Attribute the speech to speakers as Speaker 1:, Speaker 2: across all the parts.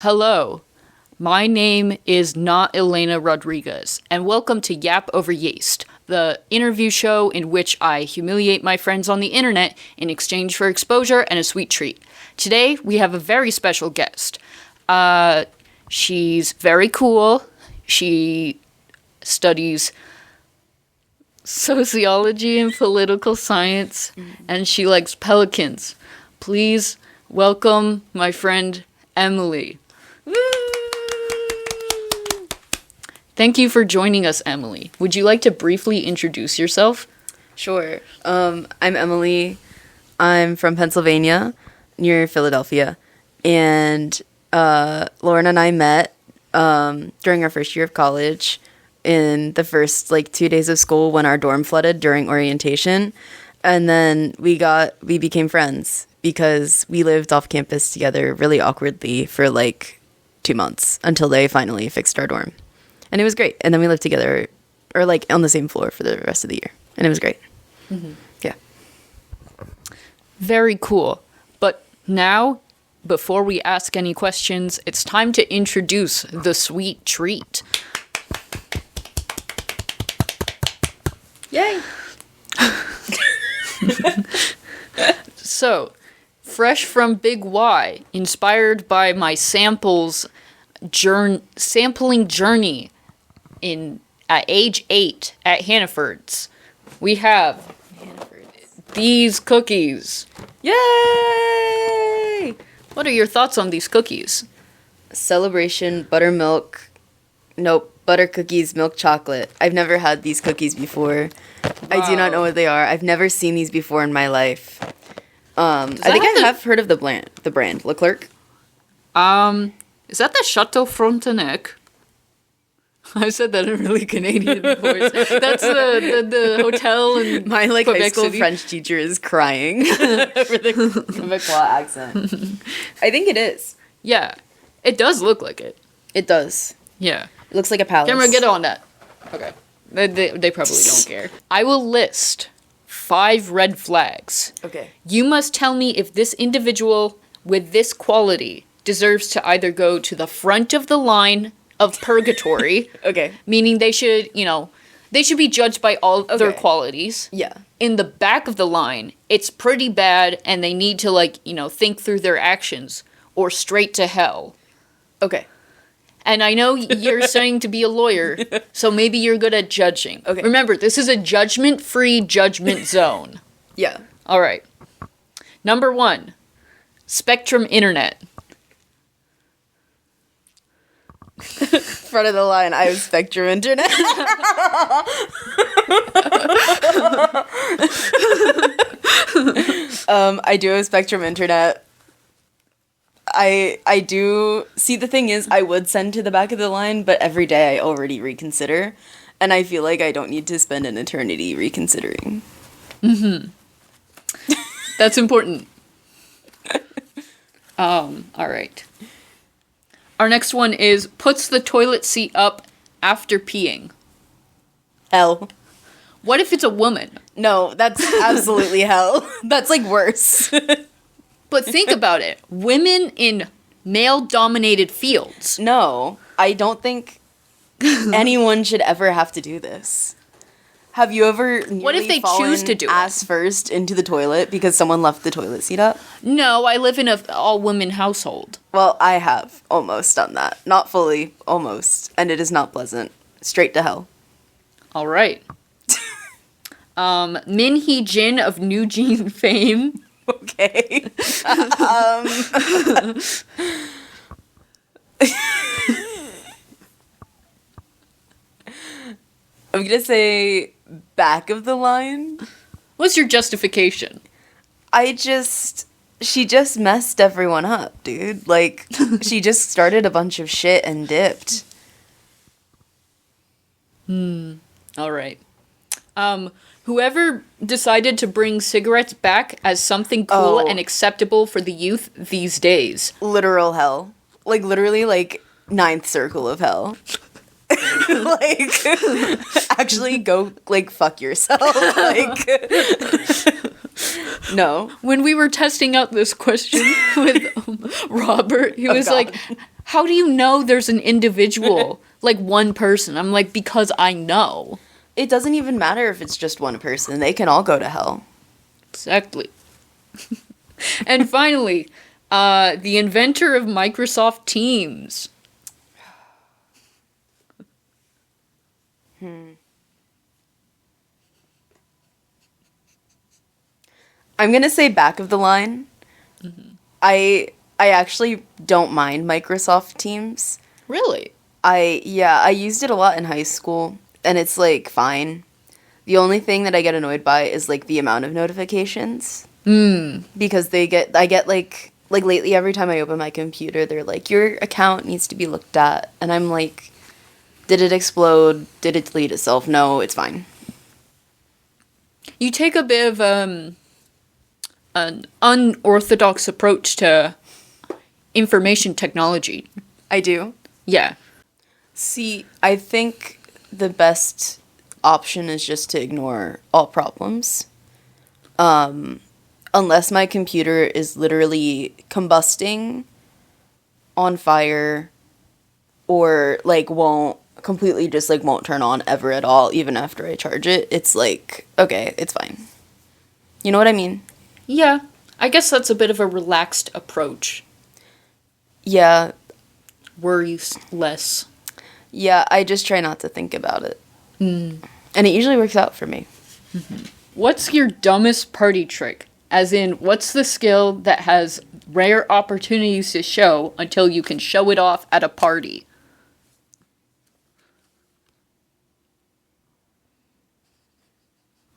Speaker 1: Hello, my name is not Elena Rodriguez, and welcome to Yap Over Yeast, the interview show in which I humiliate my friends on the internet in exchange for exposure and a sweet treat. Today, we have a very special guest. She's very cool. She studies sociology and political science, and she likes pelicans. Please welcome my friend Emily. Woo! Thank you for joining us, Emily. Would you like to briefly introduce yourself?
Speaker 2: Sure. I'm Emily. I'm from Pennsylvania, near Philadelphia. And Lauren and I met during our first year of college in the first 2 days of school when our dorm flooded during orientation. And then we became friends because we lived off campus together really awkwardly for 2 months until they finally fixed our dorm. And it was great. And then we lived together or on the same floor for the rest of the year. And it was great. Mm-hmm. Yeah.
Speaker 1: Very cool. But now, before we ask any questions, it's time to introduce the sweet treat.
Speaker 2: Yay!
Speaker 1: So, fresh from Big Y, inspired by my sampling journey at age 8 at Hannaford's, we have these cookies.
Speaker 2: Yay!
Speaker 1: What are your thoughts on these cookies?
Speaker 2: Celebration buttermilk. Nope, butter cookies, milk chocolate. I've never had these cookies before. Wow. I do not know what they are. I've never seen these before in my life. I think I have heard of the brand. Leclerc?
Speaker 1: Is that the Chateau Frontenac? I said that in a really Canadian voice. That's the hotel in
Speaker 2: my
Speaker 1: Quebec
Speaker 2: high school
Speaker 1: City.
Speaker 2: French teacher is crying over the Quebecois accent. I think it is.
Speaker 1: Yeah, it does look like it.
Speaker 2: It does.
Speaker 1: Yeah.
Speaker 2: It looks like a palace.
Speaker 1: Camera, get on that. Okay. They probably don't care. I will list 5 red flags.
Speaker 2: Okay.
Speaker 1: You must tell me if this individual with this quality deserves to either go to the front of the line of purgatory.
Speaker 2: Okay.
Speaker 1: Meaning they should be judged by all their qualities.
Speaker 2: Yeah.
Speaker 1: In the back of the line, it's pretty bad and they need to think through their actions or straight to hell.
Speaker 2: Okay.
Speaker 1: And I know you're studying to be a lawyer, so maybe you're good at judging.
Speaker 2: Okay.
Speaker 1: Remember, this is a judgment-free judgment zone.
Speaker 2: Yeah.
Speaker 1: All right. Number 1, Spectrum Internet.
Speaker 2: Front of the line, I have Spectrum Internet. I do have Spectrum Internet. I do see. The thing is, I would send to the back of the line, but every day I already reconsider, and I feel like I don't need to spend an eternity reconsidering.
Speaker 1: Mm-hmm. That's important. All right. Our next one is puts the toilet seat up after peeing.
Speaker 2: Hell.
Speaker 1: What if it's a woman?
Speaker 2: No, that's absolutely hell. That's worse.
Speaker 1: But think about it. Women in male-dominated fields.
Speaker 2: No, I don't think anyone should ever have to do this. Have you ever
Speaker 1: what if they choose to do
Speaker 2: ass first into the toilet because someone left the toilet seat up?
Speaker 1: No, I live in an all-women household.
Speaker 2: Well, I have almost done that. Not fully, almost. And it is not pleasant. Straight to hell.
Speaker 1: All right. Min Hee Jin of New Jean fame.
Speaker 2: Okay. I'm gonna say back of the line.
Speaker 1: What's your justification?
Speaker 2: She just messed everyone up, dude. She just started a bunch of shit and dipped.
Speaker 1: All right. Whoever decided to bring cigarettes back as something cool and acceptable for the youth these days.
Speaker 2: Literal hell. Literally, ninth circle of hell. Actually go, fuck yourself. No.
Speaker 1: When we were testing out this question with Robert, he was like, How do you know there's an individual? Like one person? I'm like, because I know.
Speaker 2: It doesn't even matter if it's just one person. They can all go to hell.
Speaker 1: Exactly. And finally, the inventor of Microsoft Teams.
Speaker 2: I'm gonna say back of the line. Mm-hmm. I actually don't mind Microsoft Teams.
Speaker 1: Really?
Speaker 2: I used it a lot in high school, and it's like fine. The only thing that I get annoyed by is like the amount of notifications. Because I get like lately every time I open my computer, they're like, your account needs to be looked at, and I'm like, did it explode? Did it delete itself? No, it's fine.
Speaker 1: You take a bit of an unorthodox approach to information technology.
Speaker 2: I do.
Speaker 1: Yeah.
Speaker 2: See, I think the best option is just to ignore all problems. Unless my computer is literally combusting, on fire, or like won't turn on ever at all, even after I charge it, it's like, okay, it's fine. You know what I mean?
Speaker 1: Yeah. I guess that's a bit of a relaxed approach.
Speaker 2: Yeah.
Speaker 1: Worry less.
Speaker 2: Yeah, I just try not to think about it. And it usually works out for me.
Speaker 1: Mm-hmm. What's your dumbest party trick? As in, what's the skill that has rare opportunities to show until you can show it off at a party?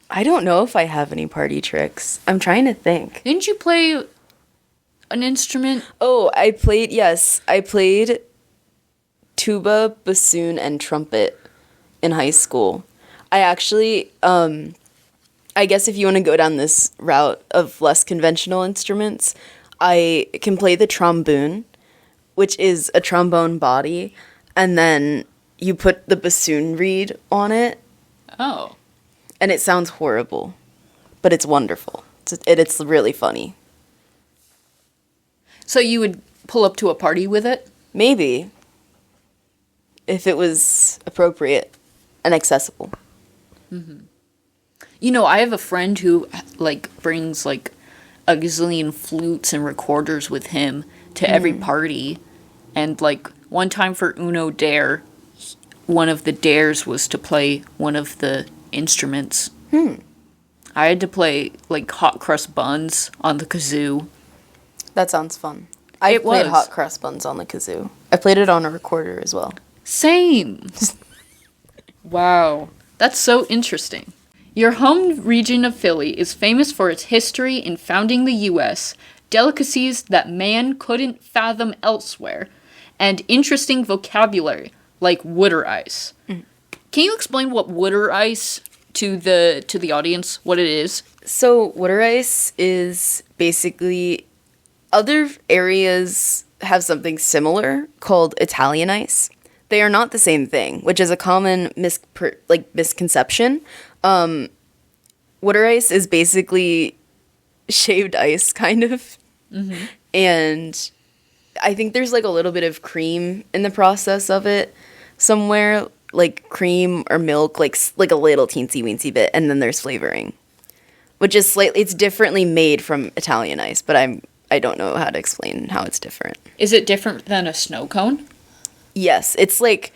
Speaker 2: I don't know if I have any party tricks. I'm trying to think.
Speaker 1: Didn't you play an instrument?
Speaker 2: Oh, I played tuba, bassoon, and trumpet in high school. I actually, I guess if you want to go down this route of less conventional instruments, I can play the trombone, which is a trombone body, and then you put the bassoon reed on it.
Speaker 1: Oh.
Speaker 2: And it sounds horrible, but it's wonderful. It's really funny.
Speaker 1: So you would pull up to a party with it?
Speaker 2: Maybe. If it was appropriate and accessible.
Speaker 1: Mm-hmm. You know, I have a friend who, like, brings, like, a gazillion flutes and recorders with him to every party. And, like, one time for Uno Dare, one of the dares was to play one of the instruments. I had to play, like, hot crust buns on the kazoo.
Speaker 2: That sounds fun. I played hot crust buns on the kazoo. I played it on a recorder as well.
Speaker 1: Same! Wow. That's so interesting. Your home region of Philly is famous for its history in founding the U.S., delicacies that man couldn't fathom elsewhere, and interesting vocabulary, like wooder ice. Can you explain what wooder ice to the audience, what it is?
Speaker 2: So, wooder ice is basically... Other areas have something similar called Italian ice. They are not the same thing, which is a common misconception. Water ice is basically shaved ice, kind of. Mm-hmm. And I think there's like a little bit of cream in the process of it somewhere, like cream or milk, like a little teensy weensy bit, and then there's flavoring, which is it's differently made from Italian ice, but I don't know how to explain how it's different.
Speaker 1: Is it different than a snow cone?
Speaker 2: Yes, it's like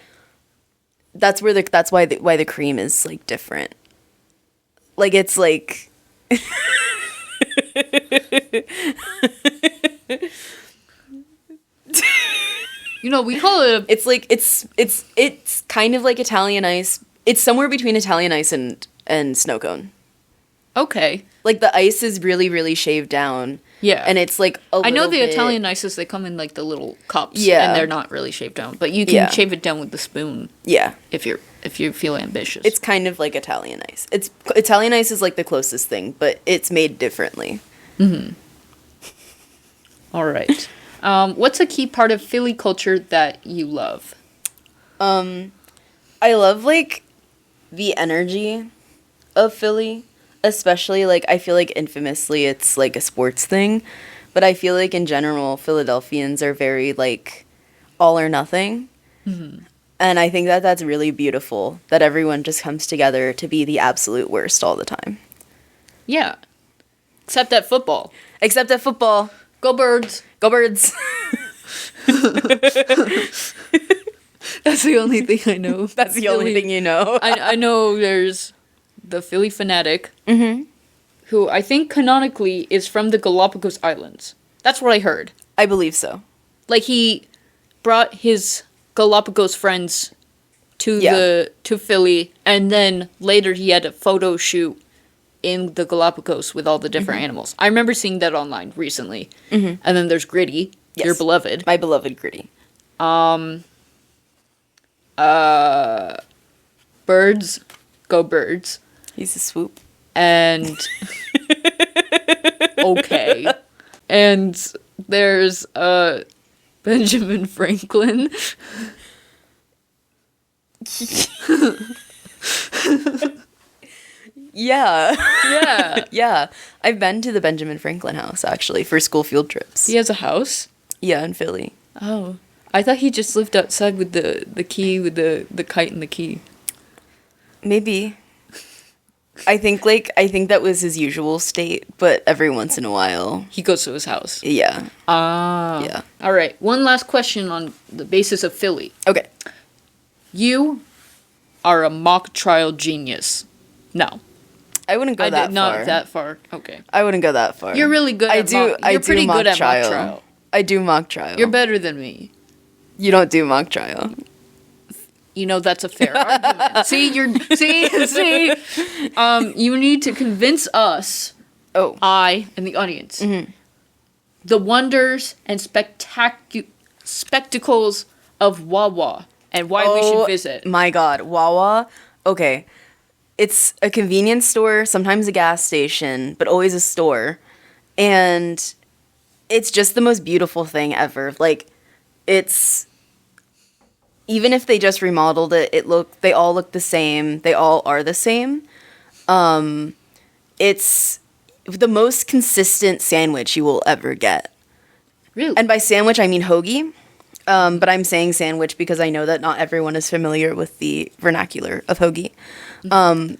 Speaker 2: that's why the cream is like different. Like it's like
Speaker 1: you know, we call it
Speaker 2: it's like it's kind of like Italian ice. It's somewhere between Italian ice and snow cone.
Speaker 1: Okay.
Speaker 2: Like the ice is really, really shaved down.
Speaker 1: Yeah.
Speaker 2: And it's like
Speaker 1: I know the Italian ices, they come in like the little cups.
Speaker 2: Yeah.
Speaker 1: And they're not really shaved down. But you can shave it down with the spoon.
Speaker 2: Yeah.
Speaker 1: If you feel ambitious.
Speaker 2: It's kind of like Italian ice. Italian ice is like the closest thing, but it's made differently.
Speaker 1: Mm-hmm. All right. What's a key part of Philly culture that you love?
Speaker 2: I love like the energy of Philly. Especially, like, I feel like infamously it's, like, a sports thing. But I feel like, in general, Philadelphians are very, like, all or nothing. And I think that that's really beautiful, that everyone just comes together to be the absolute worst all the time.
Speaker 1: Yeah. Except at football.
Speaker 2: Except at football.
Speaker 1: Go Birds.
Speaker 2: Go Birds.
Speaker 1: That's the only thing I know.
Speaker 2: That's the only thing you know.
Speaker 1: I know there's the Philly Fanatic, who I think canonically is from the Galapagos Islands. That's what I heard.
Speaker 2: I believe so.
Speaker 1: Like, he brought his Galapagos friends to Philly, and then later he had a photo shoot in the Galapagos with all the different animals. I remember seeing that online recently. And then there's Gritty, your beloved.
Speaker 2: My beloved Gritty.
Speaker 1: Birds, go Birds.
Speaker 2: He's a swoop.
Speaker 1: And okay. And there's Benjamin Franklin.
Speaker 2: Yeah.
Speaker 1: Yeah.
Speaker 2: Yeah. I've been to the Benjamin Franklin house, actually, for school field trips.
Speaker 1: He has a house?
Speaker 2: Yeah, in Philly.
Speaker 1: Oh. I thought he just lived outside with the key, with the kite and the key.
Speaker 2: Maybe. I think that was his usual state, but every once in a while.
Speaker 1: He goes to his house.
Speaker 2: Yeah.
Speaker 1: Ah.
Speaker 2: Yeah.
Speaker 1: All right. One last question on the basis of Philly.
Speaker 2: Okay.
Speaker 1: You are a mock trial genius. No.
Speaker 2: I wouldn't go that far.
Speaker 1: Not that far. Okay.
Speaker 2: I wouldn't go that far.
Speaker 1: You're really good at mock. You're pretty good at mock trial.
Speaker 2: I do mock trial.
Speaker 1: You're better than me.
Speaker 2: You don't do mock trial.
Speaker 1: You know, that's a fair argument. See. You need to convince us, I and the audience, the wonders and spectacles of Wawa and why we should visit.
Speaker 2: My God, Wawa. Okay, it's a convenience store, sometimes a gas station, but always a store, and it's just the most beautiful thing ever. Like, it's. Even if they just remodeled it, they all look the same. They all are the same. It's the most consistent sandwich you will ever get.
Speaker 1: Really?
Speaker 2: And by sandwich, I mean hoagie. But I'm saying sandwich because I know that not everyone is familiar with the vernacular of hoagie.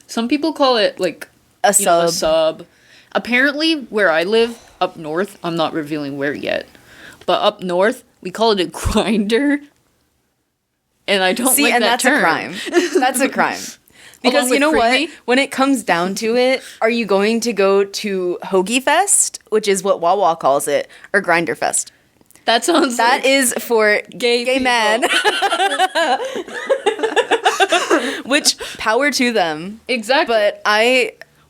Speaker 1: Some people call it, like,
Speaker 2: a sub.
Speaker 1: A sub. Apparently, where I live, up north, I'm not revealing where yet, but up north, we call it a grinder. And I don't like that term.
Speaker 2: That's a crime. That's a crime. Because you know what? When it comes down to it, are you going to go to Hoagie Fest, which is what Wawa calls it, or Grinder Fest?
Speaker 1: That
Speaker 2: is for gay men. Which, power to them.
Speaker 1: Exactly.
Speaker 2: But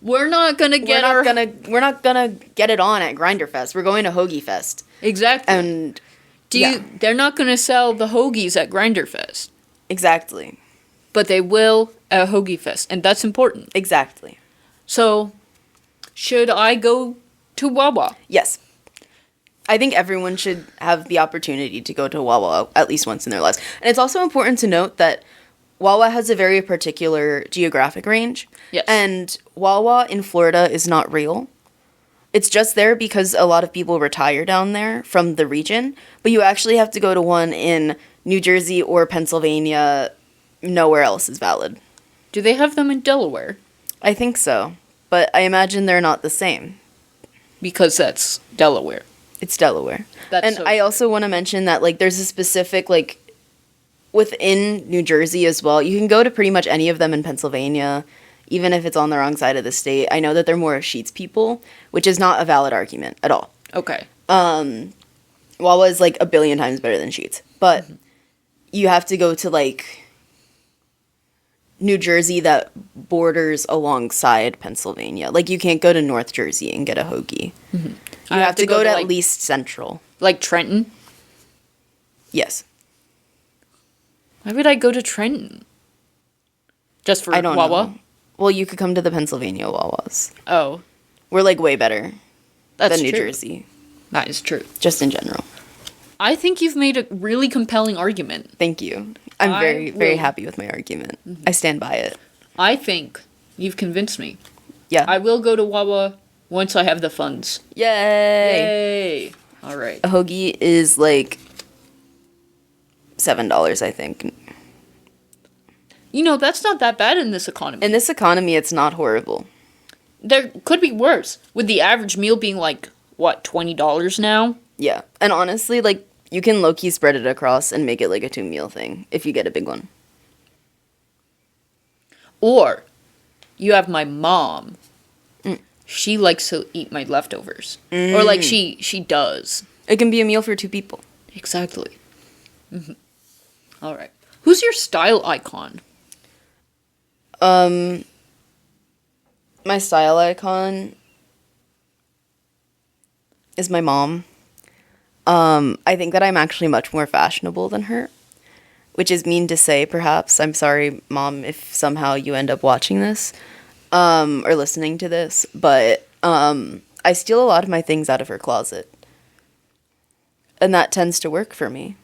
Speaker 1: we're not gonna get
Speaker 2: we're not gonna get it on at Grinder Fest. We're going to Hoagie Fest.
Speaker 1: Exactly.
Speaker 2: And
Speaker 1: they're not going to sell the hoagies at Grinderfest.
Speaker 2: Exactly.
Speaker 1: But they will at Hoagie Fest, and that's important.
Speaker 2: Exactly.
Speaker 1: So, should I go to Wawa?
Speaker 2: Yes. I think everyone should have the opportunity to go to Wawa at least once in their lives. And it's also important to note that Wawa has a very particular geographic range.
Speaker 1: Yes.
Speaker 2: And Wawa in Florida is not real. It's just there because a lot of people retire down there from the region, but you actually have to go to one in New Jersey or Pennsylvania. Nowhere else is valid.
Speaker 1: Do they have them in Delaware?
Speaker 2: I think so, but I imagine they're not the same.
Speaker 1: Because that's Delaware.
Speaker 2: It's Delaware. I also want to mention that, like, there's a specific, like, within New Jersey as well. You can go to pretty much any of them in Pennsylvania, even if it's on the wrong side of the state. I know that they're more of Sheetz people, which is not a valid argument at all.
Speaker 1: Okay.
Speaker 2: Wawa is, like, a billion times better than Sheetz. But you have to go to, like, New Jersey that borders alongside Pennsylvania. Like, you can't go to North Jersey and get a hoagie. You have to go to at least Central.
Speaker 1: Like Trenton?
Speaker 2: Yes.
Speaker 1: Why would I go to Trenton? Just for
Speaker 2: I don't
Speaker 1: Wawa?
Speaker 2: know. Well, you could come to the Pennsylvania Wawas.
Speaker 1: Oh.
Speaker 2: We're, like, way better than New
Speaker 1: true.
Speaker 2: Jersey.
Speaker 1: That is true.
Speaker 2: Just in general.
Speaker 1: I think you've made a really compelling argument.
Speaker 2: Thank you. I'm very, very happy with my argument. I stand by it.
Speaker 1: I think you've convinced me.
Speaker 2: Yeah.
Speaker 1: I will go to Wawa once I have the funds.
Speaker 2: Yay!
Speaker 1: Yay! All right.
Speaker 2: A hoagie is, like, $7, I think.
Speaker 1: You know, that's not that bad in this economy.
Speaker 2: In this economy, it's not horrible.
Speaker 1: There could be worse, with the average meal being like, what, $20 now?
Speaker 2: Yeah. And honestly, like, you can low-key spread it across and make it like a 2-meal thing if you get a big one.
Speaker 1: Or, you have my mom. She likes to eat my leftovers. Or, like, she does.
Speaker 2: It can be a meal for 2 people.
Speaker 1: Exactly. All right. Who's your style icon?
Speaker 2: My style icon is my mom. I think that I'm actually much more fashionable than her, which is mean to say, perhaps. I'm sorry, Mom, if somehow you end up watching this, or listening to this, but, I steal a lot of my things out of her closet. And that tends to work for me.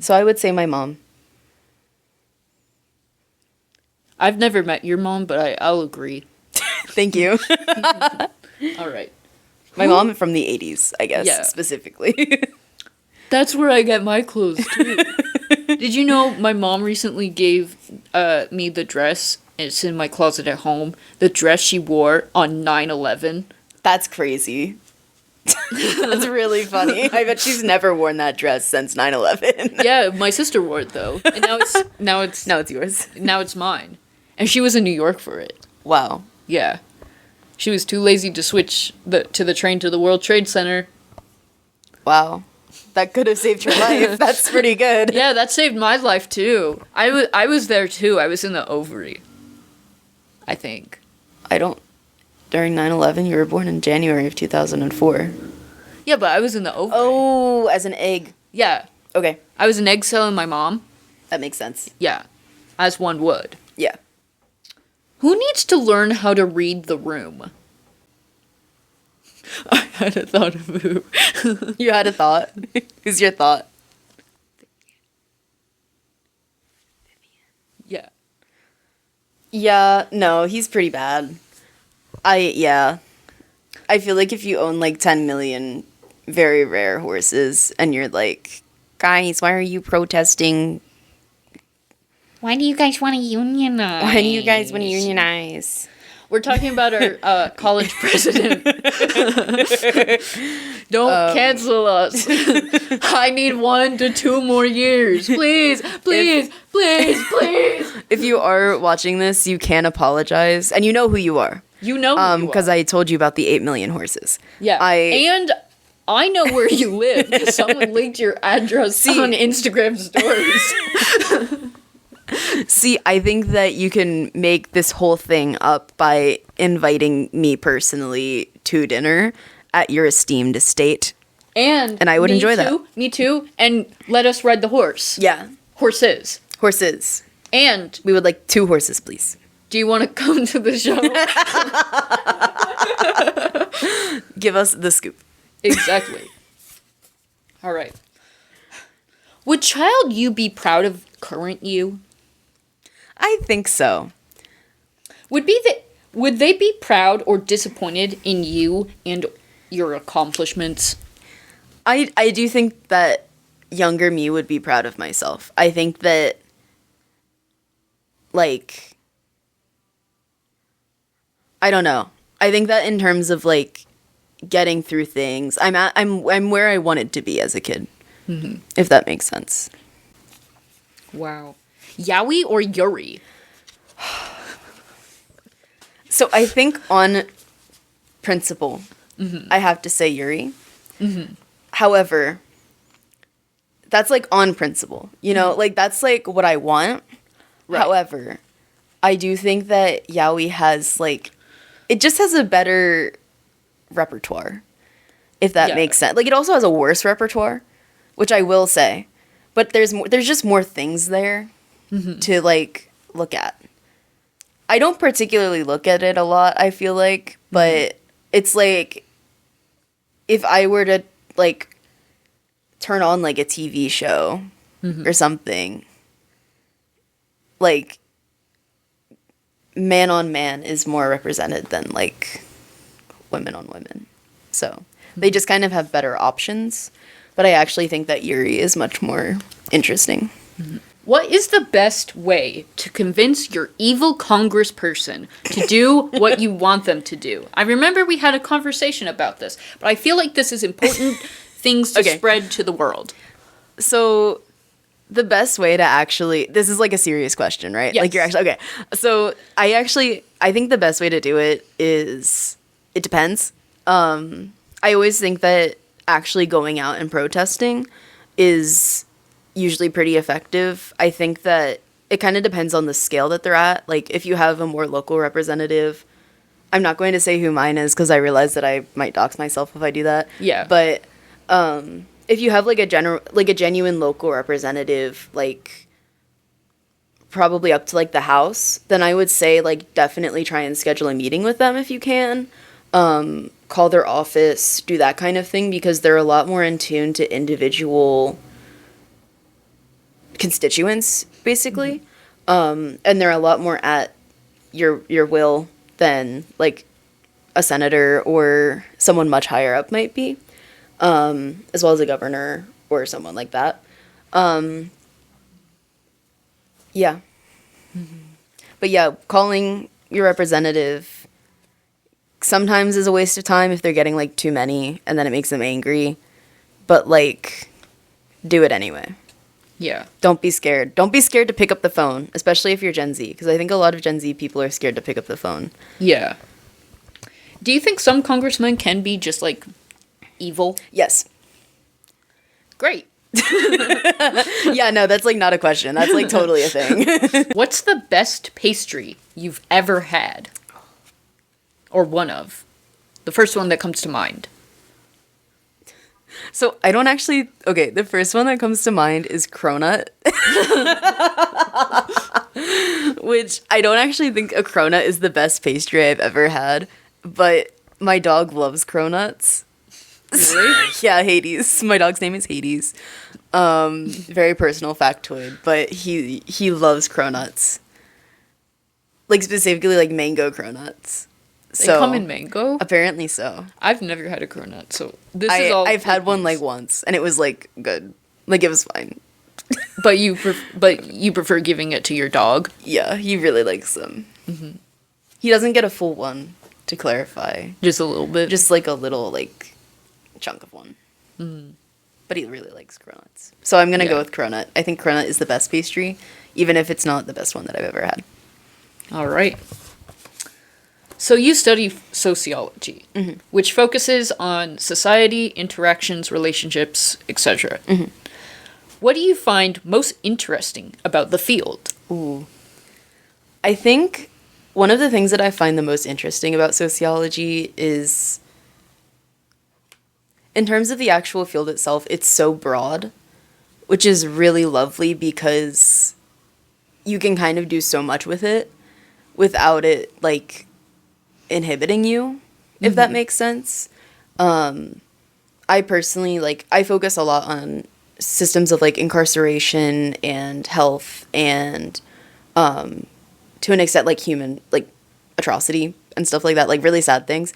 Speaker 2: So I would say my mom.
Speaker 1: I've never met your mom, but I'll agree.
Speaker 2: Thank you.
Speaker 1: All right.
Speaker 2: My mom from the 80s, I guess,
Speaker 1: Yeah.
Speaker 2: specifically.
Speaker 1: That's where I get my clothes, too. Did you know my mom recently gave me the dress? It's in my closet at home. The dress she wore on 9/11.
Speaker 2: That's crazy. That's really funny. I bet she's never worn that dress since 9/11.
Speaker 1: Yeah, my sister wore it, though. And now it's
Speaker 2: yours.
Speaker 1: now it's mine. And she was in New York for it.
Speaker 2: Wow.
Speaker 1: Yeah. She was too lazy to switch to the train to the World Trade Center.
Speaker 2: Wow. That could have saved your life. That's pretty good.
Speaker 1: Yeah, that saved my life, too. I was there, too. I was in the ovary. I think.
Speaker 2: During 9/11, you were born in January of 2004.
Speaker 1: Yeah, but I was in the ovary.
Speaker 2: Oh, as an egg.
Speaker 1: Yeah.
Speaker 2: Okay.
Speaker 1: I was an egg cell in my mom.
Speaker 2: That makes sense.
Speaker 1: Yeah. As one would.
Speaker 2: Yeah.
Speaker 1: Who needs to learn how to read the room? I had a thought of who.
Speaker 2: You had a thought. Who's your thought?
Speaker 1: Yeah.
Speaker 2: Yeah, no, he's pretty bad. I feel like if you own like 10 million very rare horses and you're like, guys, why are you protesting?
Speaker 3: Why do you guys want to unionize?
Speaker 2: Why do you guys want to unionize?
Speaker 1: We're talking about our college president. Don't cancel us. I need 1 to 2 more years. Please, please, please, please.
Speaker 2: If you are watching this, you can apologize. And you know who you are.
Speaker 1: You know who you are.
Speaker 2: Because I told you about the 8 million horses.
Speaker 1: Yeah. And I know where you live because someone linked your address on Instagram stories.
Speaker 2: See, I think that you can make this whole thing up by inviting me personally to dinner at your esteemed estate.
Speaker 1: And
Speaker 2: I would enjoy that.
Speaker 1: Me too. And let us ride the horse.
Speaker 2: Yeah.
Speaker 1: Horses.
Speaker 2: Horses.
Speaker 1: And
Speaker 2: We would like 2 horses, please.
Speaker 1: do you want to come to the show?
Speaker 2: Give us the scoop.
Speaker 1: Exactly. All right. Would child you be proud of current you?
Speaker 2: I think so.
Speaker 1: Would they be proud or disappointed in you and your accomplishments?
Speaker 2: I do think that younger me would be proud of myself. I think that, like, I don't know. I think that in terms of like getting through things, I'm where I wanted to be as a kid. Mm-hmm. If that makes sense.
Speaker 1: Wow. Yowie or Yuri?
Speaker 2: So I think on principle, I have to say Yuri. Mm-hmm. However, that's like on principle, you know, like that's like what I want. Right. However, I do think that Yowie has like, it just has a better repertoire, if that makes sense. Like it also has a worse repertoire, which I will say, but there's just more things there to like look at. I don't particularly look at it a lot, I feel like, but it's like if I were to like turn on like a TV show or something, like man on man is more represented than like women on women. So they just kind of have better options. But I actually think that Erie is much more interesting.
Speaker 1: What is the best way to convince your evil congressperson to do what you want them to do? I remember we had a conversation about this, but I feel like this is important things to spread to the world.
Speaker 2: So the best way to actually, this is like a serious question, right?
Speaker 1: Yes.
Speaker 2: Like you're actually, okay. So I think the best way to do it is, it depends. I always think that actually going out and protesting is usually pretty effective. I think that it kind of depends on the scale that they're at. Like if you have a more local representative, I'm not going to say who mine is because I realize that I might dox myself if I do that.
Speaker 1: Yeah.
Speaker 2: But if you have like a genuine local representative, like probably up to like the House, then I would say like definitely try and schedule a meeting with them if you can. Call their office, do that kind of thing, because they're a lot more in tune to individual constituents, basically. And they're a lot more at your will than like a senator or someone much higher up might be, as well as a governor or someone like that. Yeah. But yeah, calling your representative sometimes is a waste of time if they're getting like too many and then it makes them angry. But like, do it anyway.
Speaker 1: Yeah.
Speaker 2: Don't be scared. Don't be scared to pick up the phone, especially if you're Gen Z, because I think a lot of Gen Z people are scared to pick up the phone.
Speaker 1: Yeah. Do you think some congressmen can be just like evil?
Speaker 2: Yes.
Speaker 1: Great.
Speaker 2: Yeah, no, that's like not a question. That's like totally a thing.
Speaker 1: What's the best pastry you've ever had? Or one of? The first one that comes to mind.
Speaker 2: So I don't actually, okay, the first one that comes to mind is cronut. Which I don't actually think a cronut is the best pastry I've ever had, but my dog loves cronuts.
Speaker 1: Really?
Speaker 2: Yeah, Hades. My dog's name is Hades. Very personal factoid, but he loves cronuts. Like specifically like mango cronuts.
Speaker 1: They come in mango?
Speaker 2: Apparently so.
Speaker 1: I've never had a cronut, so this is all.
Speaker 2: I've had one like once, and it was like good. Like it was fine.
Speaker 1: But you prefer giving it to your dog?
Speaker 2: Yeah, he really likes them. Mm-hmm. He doesn't get a full one, to clarify.
Speaker 1: Just a little bit?
Speaker 2: Just like a little like chunk of one. Mm-hmm. But he really likes cronuts. So I'm gonna go with cronut. I think cronut is the best pastry, even if it's not the best one that I've ever had.
Speaker 1: All right. So you study sociology, which focuses on society, interactions, relationships, etc. Mm-hmm. What do you find most interesting about the field?
Speaker 2: Ooh. I think one of the things that I find the most interesting about sociology is, in terms of the actual field itself, it's so broad, which is really lovely because you can kind of do so much with it without it, like, inhibiting you, if that makes sense. I personally, like, I focus a lot on systems of, like, incarceration and health and, to an extent, like, human, like, atrocity and stuff like that, like, really sad things.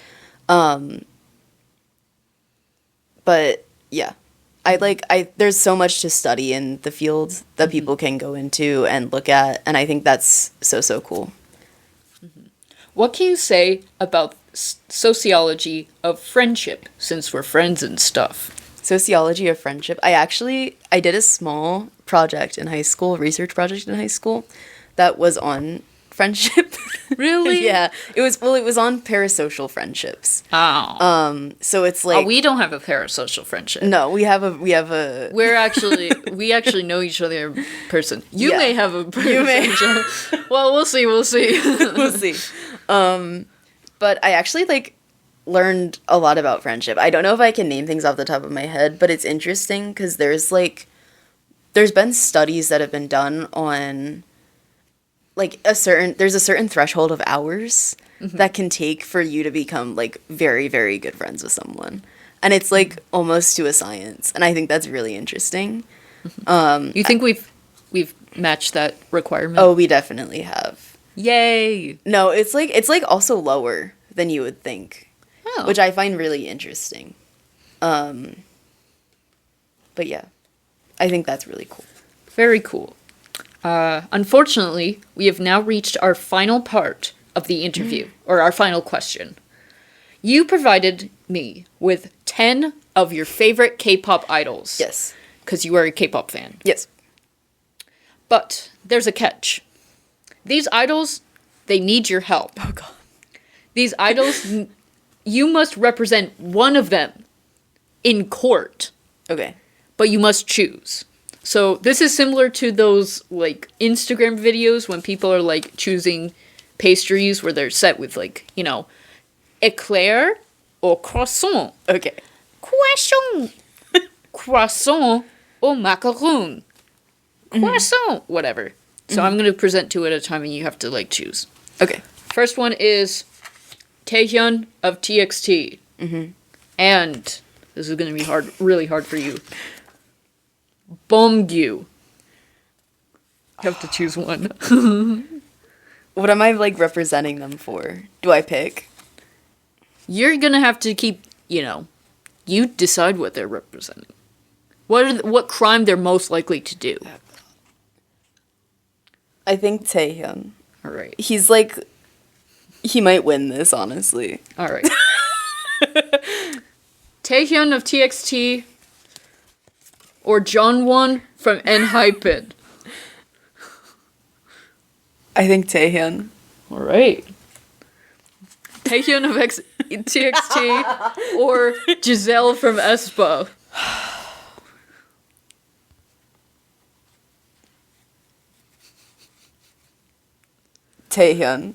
Speaker 2: But, yeah. There's so much to study in the field that people can go into and look at, and I think that's so cool.
Speaker 1: What can you say about sociology of friendship, since we're friends and stuff?
Speaker 2: Sociology of friendship. I did a small project in high school, research project in high school, that was on friendship.
Speaker 1: Really?
Speaker 2: Yeah. It was on parasocial friendships.
Speaker 1: Oh.
Speaker 2: So it's like,
Speaker 1: we don't have a parasocial friendship.
Speaker 2: no, we have a
Speaker 1: we actually know each other in person. You may have a parasocial. Well, we'll see.
Speaker 2: We'll see. But I actually like learned a lot about friendship. I don't know if I can name things off the top of my head, but it's interesting because there's been studies that have been done on like there's a certain threshold of hours that can take for you to become like very, very good friends with someone. And it's like almost to a science. And I think that's really interesting.
Speaker 1: You think we've matched that requirement?
Speaker 2: Oh, we definitely have.
Speaker 1: Yay!
Speaker 2: No, it's like also lower than you would think.
Speaker 1: Oh.
Speaker 2: Which I find really interesting. But yeah, I think that's really cool.
Speaker 1: Very cool. Unfortunately, we have now reached our final part of the interview, or our final question. You provided me with 10 of your favorite K-pop idols.
Speaker 2: Yes.
Speaker 1: Because you are a K-pop fan.
Speaker 2: Yes.
Speaker 1: But there's a catch. These idols, they need your help.
Speaker 2: Oh, God.
Speaker 1: These idols, you must represent one of them in court.
Speaker 2: Okay.
Speaker 1: But you must choose. So this is similar to those, like, Instagram videos when people are, like, choosing pastries where they're set with, like, you know, eclair or croissant.
Speaker 2: Okay.
Speaker 1: Croissant. Croissant or macaron. Croissant. Whatever. So I'm going to present two at a time and you have to, like, choose.
Speaker 2: Okay.
Speaker 1: First one is Taehyun of TXT. And this is going to be hard, really hard for you. Beomgyu. You have to choose one.
Speaker 2: What am I, like, representing them for? Do I pick?
Speaker 1: You're going to have to keep, you know, you decide what they're representing. What crime they're most likely to do.
Speaker 2: I think Taehyun.
Speaker 1: All right.
Speaker 2: He's, like, he might win this, honestly.
Speaker 1: All right. Taehyun of TXT or Jongwon from ENHYPEN.
Speaker 2: I think Taehyun.
Speaker 1: All right. Taehyun of TXT or Giselle from aespa.
Speaker 2: Taehyun.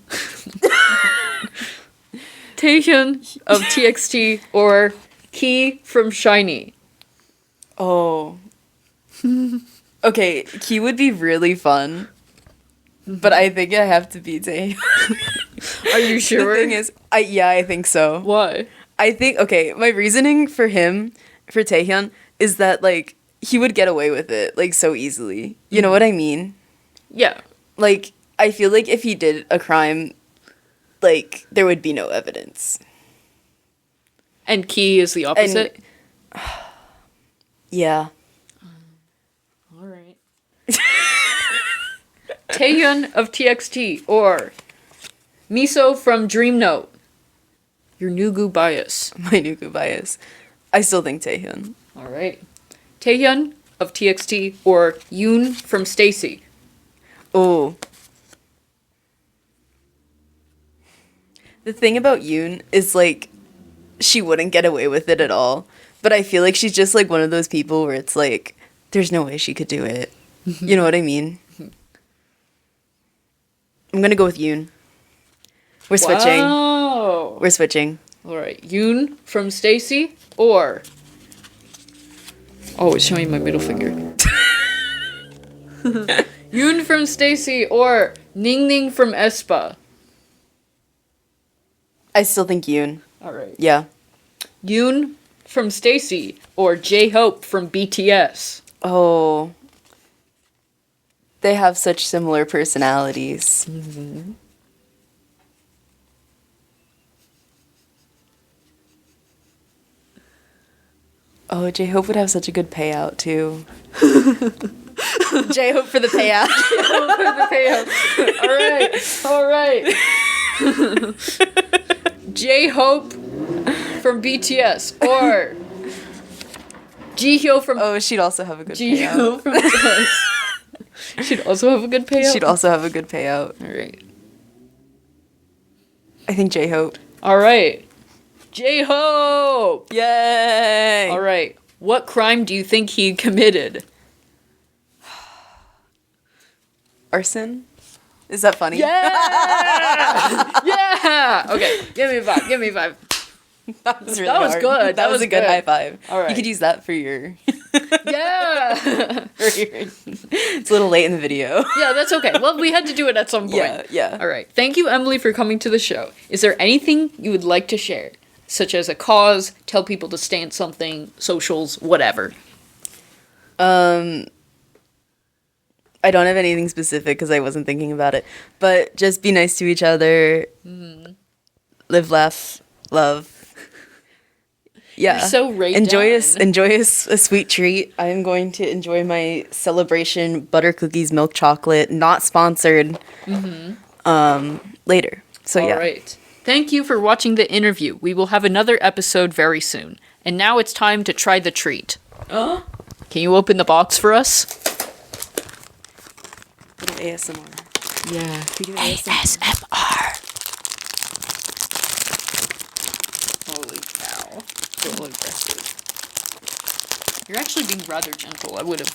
Speaker 1: Taehyun of TXT or Key from SHINee.
Speaker 2: Oh. Okay, Key would be really fun. But I think I have to be Taehyun.
Speaker 1: Are you sure?
Speaker 2: The thing is, I think so.
Speaker 1: Why?
Speaker 2: I think, okay, my reasoning for him, for Taehyun, is that, like, he would get away with it, like, so easily. You know what I mean?
Speaker 1: Yeah.
Speaker 2: Like, I feel like if he did a crime, like, there would be no evidence.
Speaker 1: And Key is the opposite?
Speaker 2: Yeah.
Speaker 1: All right. Taehyun of TXT or Miso from Dream Note. Your Nugu bias.
Speaker 2: My Nugu bias. I still think Taehyun.
Speaker 1: All right. Taehyun of TXT or Yoon from Stacy.
Speaker 2: Oh. The thing about Yoon is, like, she wouldn't get away with it at all. But I feel like she's just, like, one of those people where it's like, there's no way she could do it. You know what I mean? I'm gonna go with Yoon. We're switching.
Speaker 1: Wow.
Speaker 2: We're switching.
Speaker 1: All right. Yoon from Stacy or... Oh, it's showing my middle finger. Yoon from Stacy or Ningning from aespa.
Speaker 2: I still think Yoon.
Speaker 1: All right.
Speaker 2: Yeah.
Speaker 1: Yoon from Stacy or J-Hope from BTS.
Speaker 2: Oh. They have such similar personalities. Oh, J-Hope would have such a good payout, too. J-Hope for the payout.
Speaker 1: All right. J-Hope from BTS or Jihyo from...
Speaker 2: Oh, she'd also have a good
Speaker 1: Jihyo
Speaker 2: payout.
Speaker 1: from BTS. She'd also have a good payout?
Speaker 2: She'd also have a good payout.
Speaker 1: All right.
Speaker 2: I think J-Hope.
Speaker 1: All right. J-Hope!
Speaker 2: Yay!
Speaker 1: All right. What crime do you think he committed?
Speaker 2: Arson? Is that funny?
Speaker 1: Yeah! Yeah! Okay, give me a five.
Speaker 2: That was really
Speaker 1: That was
Speaker 2: hard.
Speaker 1: good.
Speaker 2: That was a good high five.
Speaker 1: All right.
Speaker 2: You could use that for your...
Speaker 1: Yeah!
Speaker 2: It's a little late in the video.
Speaker 1: Yeah, that's okay. Well, we had to do it at some point.
Speaker 2: Yeah.
Speaker 1: All right. Thank you, Emily, for coming to the show. Is there anything you would like to share? Such as a cause, tell people to stand something, socials, whatever.
Speaker 2: I don't have anything specific because I wasn't thinking about it. But just be nice to each other. Live, laugh, love. Yeah.
Speaker 1: You're so right
Speaker 2: enjoy
Speaker 1: down.
Speaker 2: a sweet treat. I'm going to enjoy my celebration butter cookies, milk chocolate, not sponsored. Later. So
Speaker 1: All
Speaker 2: yeah.
Speaker 1: right. Thank you for watching the interview. We will have another episode very soon. And now it's time to try the treat. Can you open the box for us?
Speaker 2: Little ASMR.
Speaker 1: Yeah.
Speaker 2: We do ASMR.
Speaker 1: ASMR. Holy cow. So aggressive. You're actually being rather gentle. I would have,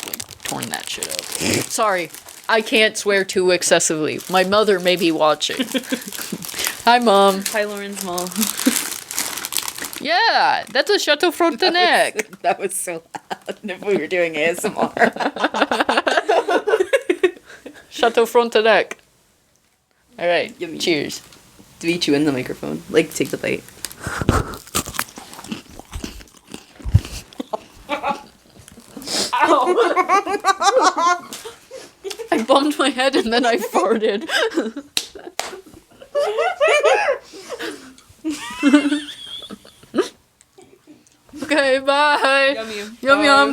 Speaker 1: torn that shit up. Sorry. I can't swear too excessively. My mother may be watching. Hi, Mom.
Speaker 2: Hi, Lauren's mom.
Speaker 1: Yeah, that's a Chateau Frontenac.
Speaker 2: That was so loud if we were doing ASMR.
Speaker 1: Chateau Frontenac. All right,
Speaker 2: Yummy.
Speaker 1: cheers.
Speaker 2: Do we chew in the microphone? Like, take the bite.
Speaker 1: I bumped my head and then I farted. Okay, bye.
Speaker 2: Yummy.
Speaker 1: Yum yum.